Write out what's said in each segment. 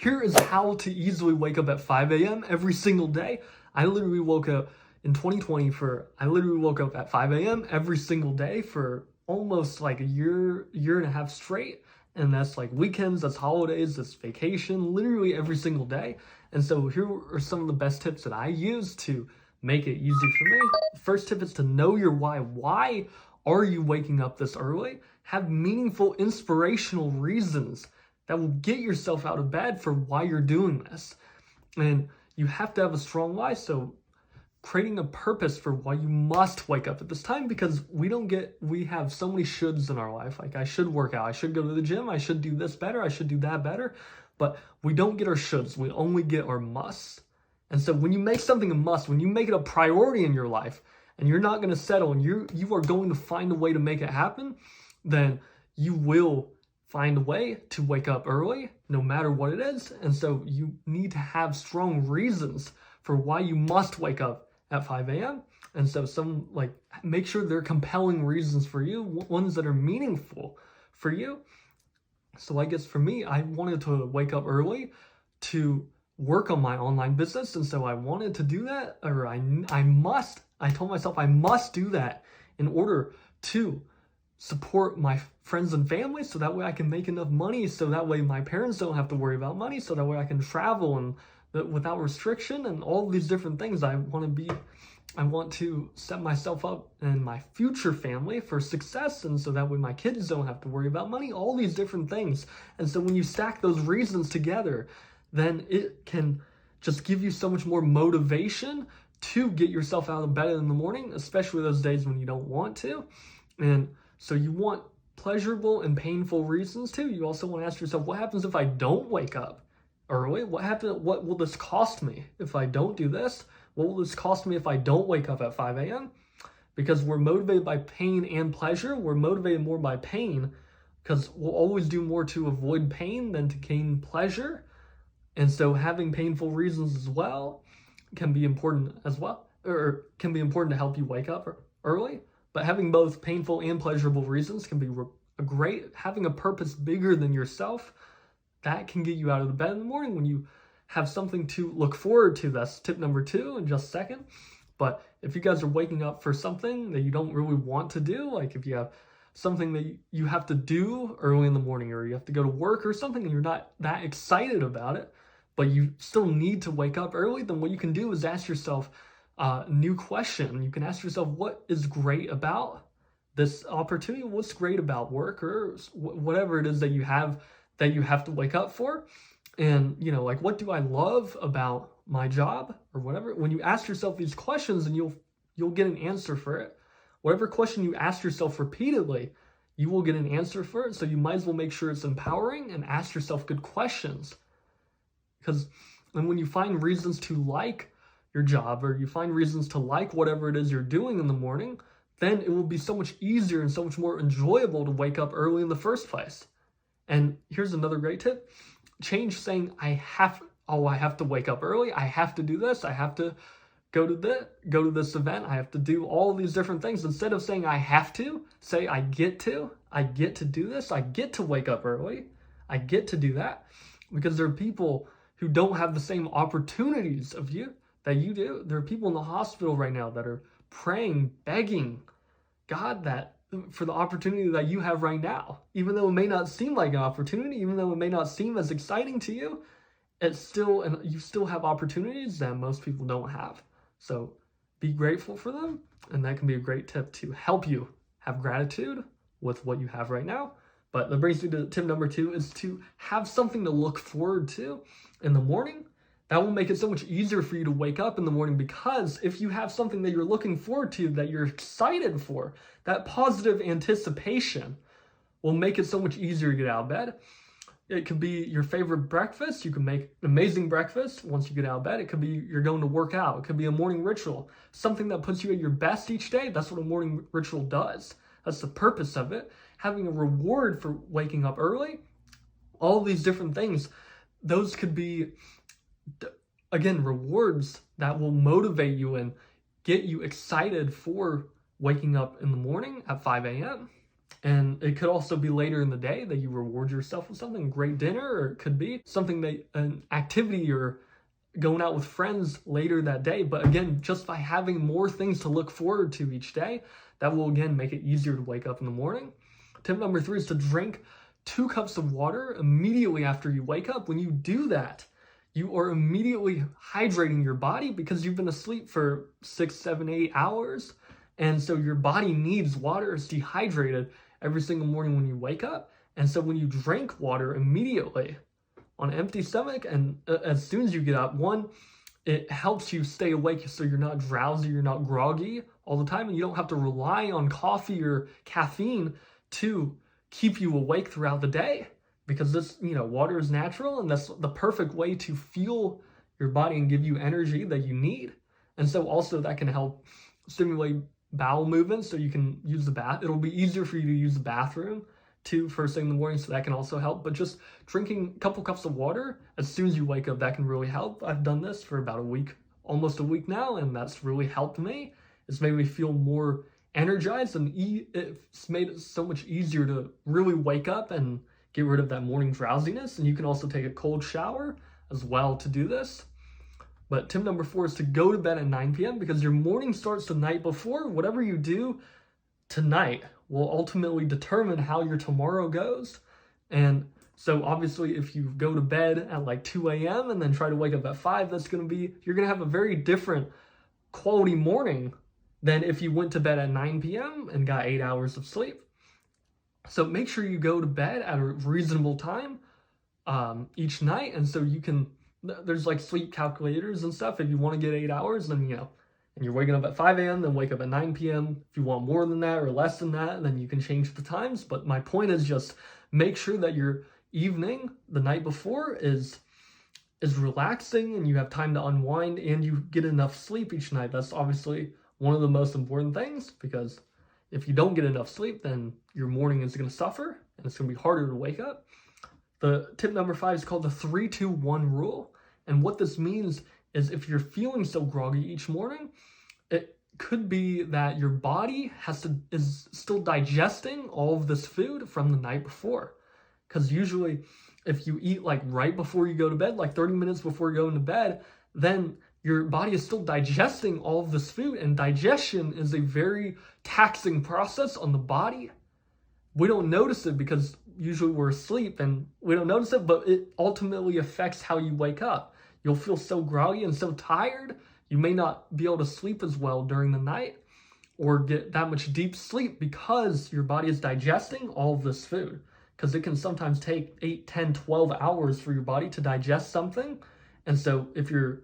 here is how to easily wake up at 5 a.m. every single day. I literally woke up in 2020 I literally woke up at 5 a.m. every single day for almost like a year and a half straight. And that's like weekends, that's holidays, that's vacation, literally every single day. And so here are some of the best tips that I use to make it easy for me. First tip is to know your why. Why are you waking up this early? Have meaningful, inspirational reasons that will get yourself out of bed for why you're doing this. And you have to have a strong why. So creating a purpose for why you must wake up at this time, because we have so many shoulds in our life. Like, I should work out, I should go to the gym, I should do this better, I should do that better. But we don't get our shoulds, we only get our musts. And so when you make something a must, when you make it a priority in your life, and you're not going to settle, and you are going to find a way to make it happen, then you will find a way to wake up early, no matter what it is. And so you need to have strong reasons for why you must wake up at 5 a.m. And so make sure they're compelling reasons for you, ones that are meaningful for you. So I guess for me, I wanted to wake up early to work on my online business. And so I wanted to do that, or I told myself I must do that in order to support my friends and family, so that way I can make enough money, so that way my parents don't have to worry about money, so that way I can travel and without restriction and all these different things. I want to set myself up and my future family for success, and so that way my kids don't have to worry about money, all these different things. And so when you stack those reasons together, then it can just give you so much more motivation to get yourself out of bed in the morning, especially those days when you don't want to. And so you want pleasurable and painful reasons too. You also want to ask yourself, what happens if I don't wake up early? What will this cost me if I don't do this? What will this cost me if I don't wake up at 5 a.m.? Because we're motivated by pain and pleasure. We're motivated more by pain because we'll always do more to avoid pain than to gain pleasure. And so having painful reasons as well can be important as well, or can be important to help you wake up early. But having both painful and pleasurable reasons can be having a purpose bigger than yourself. That can get you out of the bed in the morning when you have something to look forward to. That's tip number 2 in just a second. But if you guys are waking up for something that you don't really want to do, like if you have something that you have to do early in the morning, or you have to go to work or something and you're not that excited about it, but you still need to wake up early, then what you can do is ask yourself a new question. You can ask yourself, what is great about this opportunity? What's great about work, or whatever it is that you have to wake up for? And, like, what do I love about my job, or whatever? When you ask yourself these questions, and you'll get an answer for it. Whatever question you ask yourself repeatedly, you will get an answer for it. So you might as well make sure it's empowering and ask yourself good questions. Because when you find reasons to like your job, or you find reasons to like whatever it is you're doing in the morning, then it will be so much easier and so much more enjoyable to wake up early in the first place. And here's another great tip. Change saying, I have to wake up early, I have to do this, I have to go to this event, I have to do all these different things. Instead of saying I have to, say I get to do this, I get to wake up early, I get to do that. Because there are people who don't have the same opportunities of you that you do. There are people in the hospital right now that are praying, begging God for the opportunity that you have right now. Even though it may not seem like an opportunity, even though it may not seem as exciting to you, you still have opportunities that most people don't have. So be grateful for them, and that can be a great tip to help you have gratitude with what you have right now. But that brings me to tip number 2, is to have something to look forward to in the morning. That will make it so much easier for you to wake up in the morning, because if you have something that you're looking forward to, that you're excited for, that positive anticipation will make it so much easier to get out of bed. It could be your favorite breakfast. You can make an amazing breakfast once you get out of bed. It could be you're going to work out. It could be a morning ritual, something that puts you at your best each day. That's what a morning ritual does. That's the purpose of it. Having a reward for waking up early, all these different things, those could be, again, rewards that will motivate you and get you excited for waking up in the morning at 5 a.m. And it could also be later in the day that you reward yourself with something, great dinner, or it could be something that an activity or going out with friends later that day. But again, just by having more things to look forward to each day, that will again make it easier to wake up in the morning. Tip number 3 is to drink 2 cups of water immediately after you wake up. When you do that, you are immediately hydrating your body because you've been asleep for 6, 7, 8 hours. And so your body needs water. It's dehydrated every single morning when you wake up. And so when you drink water immediately on an empty stomach and as soon as you get up, one, it helps you stay awake so you're not drowsy, you're not groggy all the time, and you don't have to rely on coffee or caffeine to keep you awake throughout the day, because this, water is natural and that's the perfect way to fuel your body and give you energy that you need. And so also that can help stimulate bowel movements so you can use the bath. It'll be easier for you to use the bathroom too first thing in the morning, so that can also help. But just drinking a couple cups of water as soon as you wake up, that can really help. I've done this for about a week, almost a week now, and that's really helped me. It's made me feel more energized, and it's made it so much easier to really wake up and get rid of that morning drowsiness. And you can also take a cold shower as well to do this. But tip number 4 is to go to bed at 9 p.m. because your morning starts the night before. Whatever you do tonight will ultimately determine how your tomorrow goes. And so obviously if you go to bed at like 2 a.m. and then try to wake up at 5, you're going to have a very different quality morning than if you went to bed at 9 p.m. and got 8 hours of sleep. So make sure you go to bed at a reasonable time each night. And so there's like sleep calculators and stuff. If you want to get 8 hours, then, and you're waking up at 5 a.m., then wake up at 9 p.m. If you want more than that or less than that, then you can change the times. But my point is just make sure that your evening, the night before, is relaxing and you have time to unwind and you get enough sleep each night. That's obviously one of the most important things, because if you don't get enough sleep, then your morning is going to suffer and it's going to be harder to wake up. The tip number 5 is called the 3-2-1 rule. And what this means is if you're feeling so groggy each morning, it could be that your body is still digesting all of this food from the night before. Because usually if you eat like right before you go to bed, like 30 minutes before you go into bed, then your body is still digesting all of this food. And digestion is a very taxing process on the body. We don't notice it because usually we're asleep and we don't notice it, but it ultimately affects how you wake up. You'll feel so groggy and so tired, you may not be able to sleep as well during the night or get that much deep sleep because your body is digesting all of this food. Because it can sometimes take 8, 10, 12 hours for your body to digest something. And so if you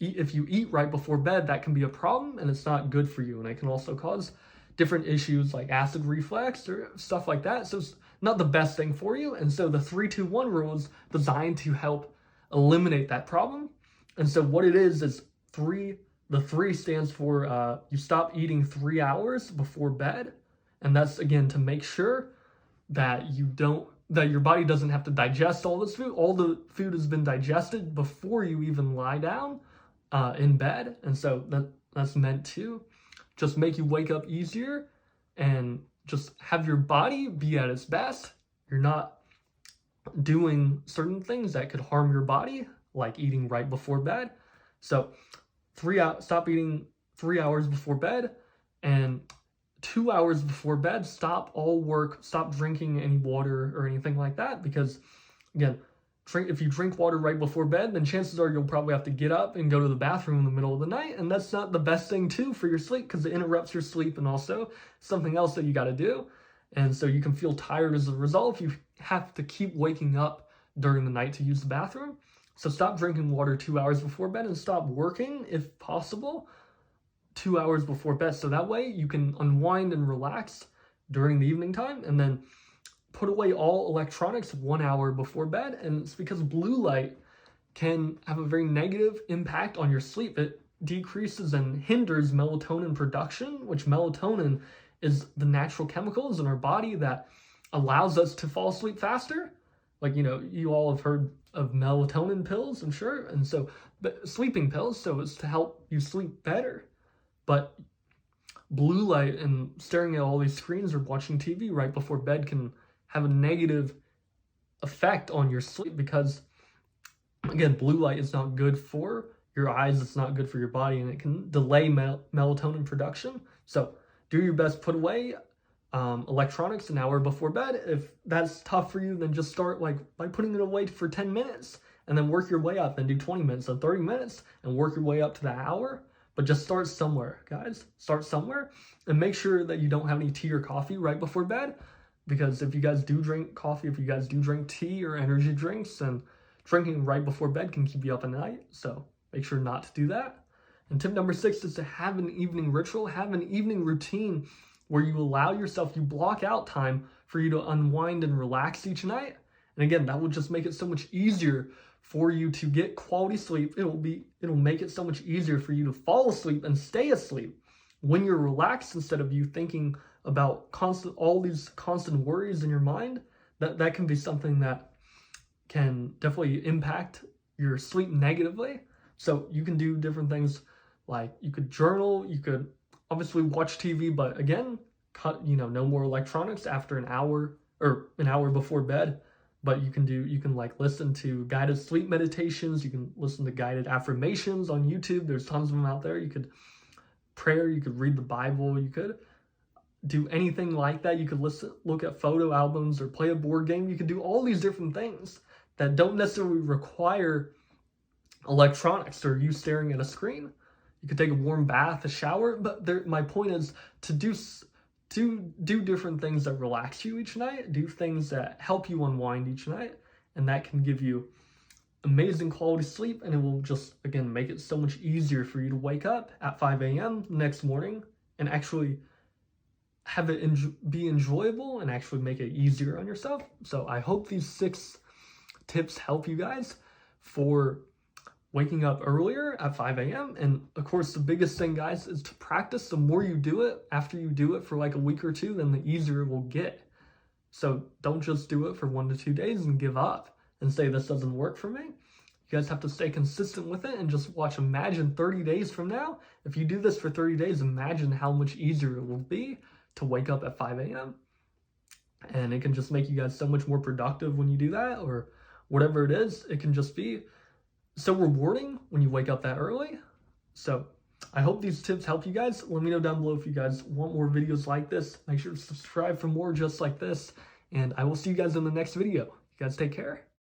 eat right before bed, that can be a problem and it's not good for you. And it can also cause different issues like acid reflux or stuff like that. So it's not the best thing for you. And so the 3-2-1 rule is designed to help eliminate that problem. And so what it is 3. The 3 stands for you stop eating 3 hours before bed. And that's, again, to make sure that your body doesn't have to digest all this food. All the food has been digested before you even lie down in bed. And so that's meant to just make you wake up easier and just have your body be at its best. You're not doing certain things that could harm your body, like eating right before bed. So stop eating 3 hours before bed, and 2 hours before bed, stop drinking any water or anything like that, because again, if you drink water right before bed, then chances are you'll probably have to get up and go to the bathroom in the middle of the night, and that's not the best thing too for your sleep, because it interrupts your sleep and also something else that you got to do. And so you can feel tired as a result if you have to keep waking up during the night to use the bathroom. So stop drinking water 2 hours before bed, and stop working, if possible, 2 hours before bed. So that way you can unwind and relax during the evening time, and then put away all electronics 1 hour before bed. And it's because blue light can have a very negative impact on your sleep. It decreases and hinders melatonin production, which melatonin is the natural chemicals in our body that allows us to fall asleep faster. Like, you all have heard of melatonin pills, I'm sure. And so, but sleeping pills, so it's to help you sleep better. But blue light and staring at all these screens or watching TV right before bed can have a negative effect on your sleep because, again, blue light is not good for your eyes, it's not good for your body, and it can delay melatonin production. So do your best, put away electronics an hour before bed. If that's tough for you, then just start by putting it away for 10 minutes and then work your way up and do 20 minutes and 30 minutes and work your way up to the hour. But just start somewhere, guys. Start somewhere and make sure that you don't have any tea or coffee right before bed, because if you guys do drink coffee, if you guys do drink tea or energy drinks, then drinking right before bed can keep you up at night. So make sure not to do that. And tip number 6 is to have an evening ritual, have an evening routine where you allow yourself, you block out time for you to unwind and relax each night. And again, that will just make it so much easier for you to get quality sleep. It'll make it so much easier for you to fall asleep and stay asleep when you're relaxed, instead of you thinking about all these constant worries in your mind. That can be something that can definitely impact your sleep negatively. So you can do different things, like you could journal, you could obviously watch TV, but again, no more electronics after an hour before bed. But you can listen to guided sleep meditations, you can listen to guided affirmations on YouTube. There's tons of them out there. You could prayer, you could read the Bible, you could do anything like that. You could look at photo albums or play a board game. You could do all these different things that don't necessarily require electronics or you staring at a screen. You could take a warm bath, a shower, but my point is to do different things that relax you each night, do things that help you unwind each night, and that can give you amazing quality sleep, and it will just, again, make it so much easier for you to wake up at 5 a.m. next morning and actually have it be enjoyable and actually make it easier on yourself. So I hope these 6 tips help you guys for waking up earlier at 5 a.m. And of course, the biggest thing, guys, is to practice. The more you do it, after you do it for like a week or 2, then the easier it will get. So don't just do it for 1 to 2 days and give up and say this doesn't work for me. You guys have to stay consistent with it and just watch. Imagine 30 days from now, if you do this for 30 days, imagine how much easier it will be to wake up at 5 a.m. And it can just make you guys so much more productive when you do that, or whatever it is. It can just be so rewarding when you wake up that early. So I hope these tips help you guys. Let me know down below if you guys want more videos like this. Make sure to subscribe for more just like this. And I will see you guys in the next video. You guys take care.